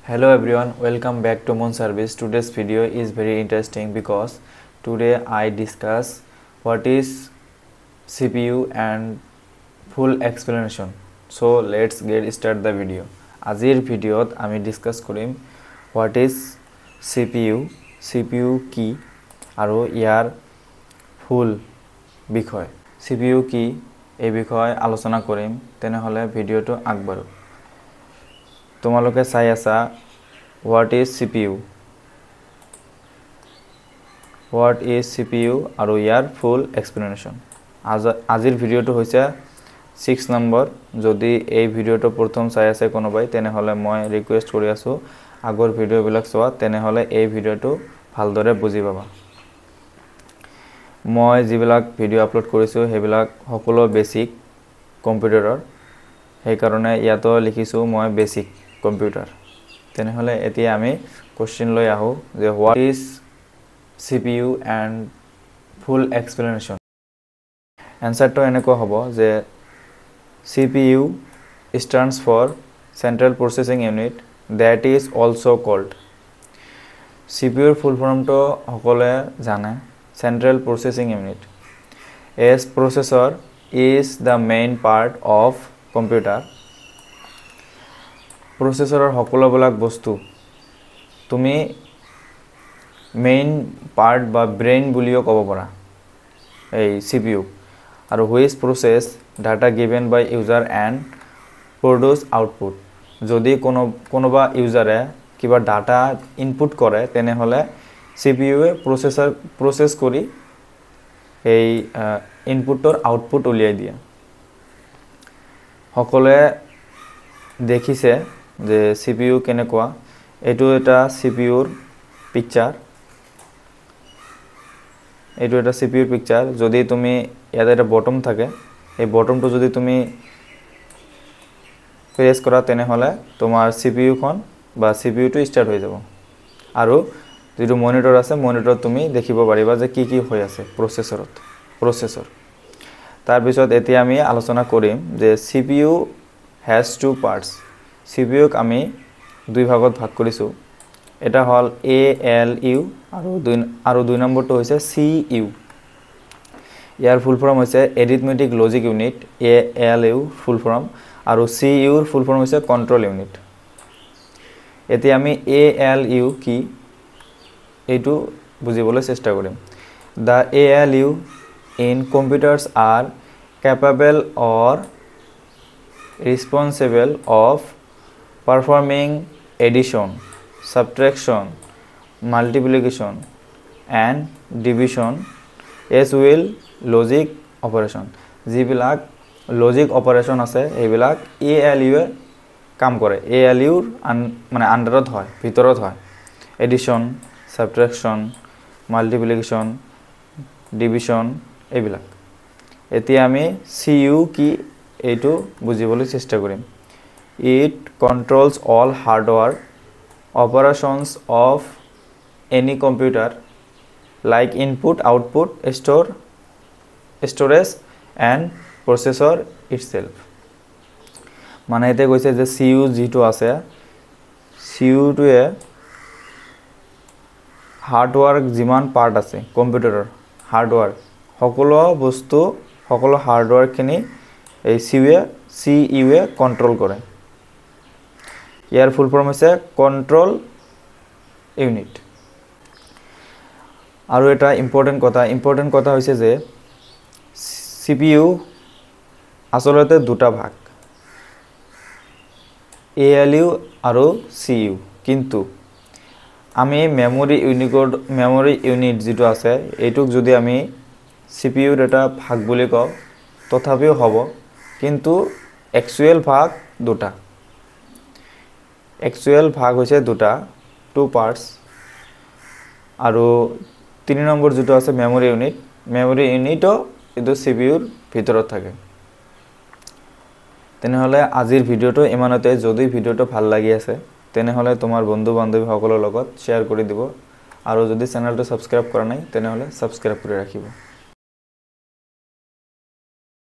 Hello everyone, welcome back to Moon Service. Today's video is very interesting because today I discuss what is CPU and full explanation. So let's get start the video. Azir video ami discuss korim what is CPU ki aru yar full বিষয় CPU কি এই বিষয় আলোচনা কৰিম তেনে হলে ভিডিওটো আগবাঢ়ো তোমালোকে চাই আছা what is CPU আৰু ইয়াৰ ফুল এক্সপ্লেনেশন আজিৰ ভিডিওটো হৈছে 6 নম্বৰ যদি এই ভিডিওটো প্ৰথম চাই আছে কোনোবাই তেনে হলে মই ৰিকুৱেষ্ট কৰি আছো আগৰ ভিডিওবিলাক চোৱা তেনে হলে এই ভিডিওটো ভালদৰে বুজি পাবা মই যিবিলাক ভিডিও আপলোড কৰিছো হেবিলাক সকলো বেসিক কম্পিউটাৰৰ সেই কাৰণে ইয়াতো লিখিছো মই বেসিক কম্পিউটাৰ তেনে হলে এতিয়া আমি কোশ্চেন লৈ আহো যে what is CPU and full explanation answer to এনেকুৱা হ'ব যে CPU stands for Central Processing Unit that is also called CPU ৰ full form to সকলে জানে Central Processing Unit as processor is the main part of computer processor সকলোবিলাক বস্তু তুমি main part বা brain বুলিও ক'ব পাৰা এই CPU আৰু which process data given by user and produce output যদি কোনোবা ইউজাৰে কিবা ডাটা ইনপুট কৰে তেনে হলে CPU এ প্ৰসেস কৰি এই ইনপুটৰ আউটপুট উলিয়াই দিয়া সকলে দেখিছে যে CPU কেনেকুৱা এটো এটা CPU ৰ পিকচাৰ এটো এটা CPU ৰ পিকচাৰ যদি তুমি ইয়াতে এটা বটম থাকে এই বটমটো যদি তুমি প্ৰেছ কৰা তেনে হলে তোমাৰ CPU খন বা CPU টো স্টাৰ্ট হৈ যাব আৰু যেটো মনিটৰ আছে মনিটৰ তুমি দেখিব পাৰিবা যে কি হৈ আছে প্ৰসেসৰ তাৰ পিছত এতিয়া আমি আলোচনা কৰিম যে CPU has two parts CPU ক আমি দুই ভাগত ভাগ কৰিছো এটা হল ALU আৰু দুই নম্বৰটো হৈছে CU ইয়াৰ ফুল ফৰ্ম হৈছে Arithmetic Logic Unit ALU ফুল ফৰ্ম আৰু CU ৰ ফুল ফৰ্ম হৈছে Control Unit এতিয়া আমি ALU কি এইটো বুজিবলৈ চেষ্টা কৰিম The ALU in computers are capable or responsible of performing addition, subtraction, multiplication and division as well logic operation যিবিলাক লজিক অপাৰেশন আছে এইবিলাক ALU এ কাম কৰে ALU মানে আন্ডাৰত হয় ভিতৰত হয় এডিশন subtraction multiplication division এইবিলাক এতিয়া আমি CU কি এইটো বুজিবলৈ চেষ্টা কৰিম it controls all hardware operations of any computer like input output storage and processor itself মানে এতে কৈছে যে CU যেটো আছে CU টো এ হার্ডওয়্যার জিমান পার্ট আছে কম্পিউটাৰৰ হাৰ্ডওয়্যাৰ সকলো বস্তু সকলো হাৰ্ডওয়্যাৰ খিনি এই CU এ কন্ট্ৰোল কৰে ইয়াৰ ফুল ফৰ্ম হৈছে কন্ট্ৰোল ইউনিট আৰু এটা ইম্পৰ্টেন্ট কথা হৈছে যে CPU আসলতে দুটা ভাগ ALU আৰু CU কিন্তু আমি মেমৰি ইউনিট যেটো আছে এইটোক যদি আমি CPU ৰ এটা ভাগ বুলি কও তথাপিও হ'ব কিন্তু একচুয়াল ভাগ দুটা একচুয়াল ভাগ হৈছে দুটা টু পার্টস আৰু 3 নম্বৰ যেটো আছে মেমৰি ইউনিটও এটো CPU ৰ ভিতৰত থাকে তেনে হলে আজিৰ ভিডিওটো ইমানতে যদি ভিডিওটো ভাল লাগি আছে তেনে হলে তোমাৰ বন্ধু বান্ধৱী সকলৰ লগত শেয়াৰ কৰি দিব আৰু যদি চেনেলটো সাবস্ক্ৰাইব কৰা নাই তেনে হলে সাবস্ক্ৰাইব কৰি ৰাখিব